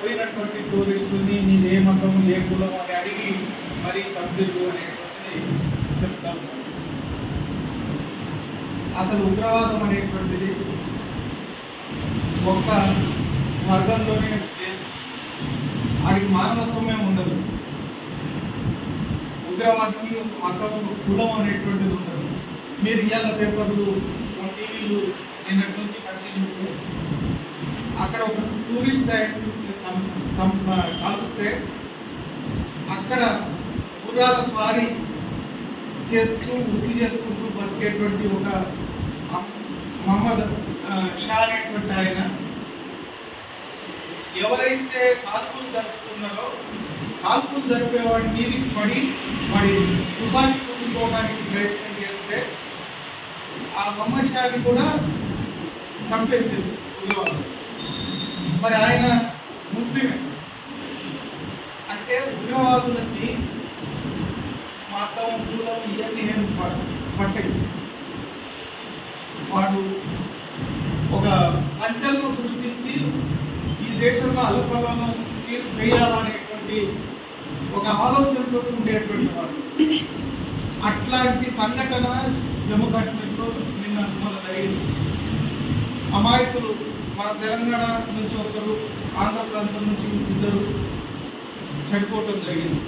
పోయినటువంటి టూరిస్టుని నీదే మతం ఏ కులం అని అడిగి మరీ చంపిర్రు అనేటువంటిది చెప్తాం. అసలు ఉగ్రవాదం అనేటువంటిది ఒక్క వర్గంలోనే లేదు, వాడికి మానవత్వమే ఉండదు. ఉగ్రవాదికి ఒక మతం కులం అనేటువంటిది ఉండదు. మీరు ఇవాళ పేపర్లు టీవీలు నిన్నటి నుంచి పరిశీలిస్తే అక్కడ ఒక టూరిస్ట్ కాల్స్తే అక్కడ గుర్రాల స్వారీ చేస్తూ వృత్తి చేసుకుంటూ బతికేటువంటి ఒక మహమ్మద్ షా అనేటువంటి ఆయన ఎవరైతే కాల్పులు జరుపుతున్నారో కాల్పులు జరిపేవాడి మీదికి పడి వాడి తుపాకీ కుట్టుకోవడానికి ప్రయత్నం చేస్తే ఆ మహమ్మద్ షాని కూడా చంపేసేది ఉగ్రవాదులు. మరి ఆయన ముస్లిమే అంటే ఉగ్రవాదులకి మతం కులం ఇవన్నీ ఏం పట్టాయి. వాడు ఒక సంచలనం సృష్టించి ఈ దేశంలో అల్పలను చేయాలనేటువంటి ఒక ఆలోచనతో ఉండేటువంటి వాడు. అట్లాంటి సంఘటన జమ్మూ కాశ్మీర్లో నిన్న జరిగింది. అమాయకులు మన తెలంగాణ నుంచి ఒకరు, ఆంధ్ర ప్రాంతం నుంచి ఇద్దరు చనిపోవటం జరిగింది.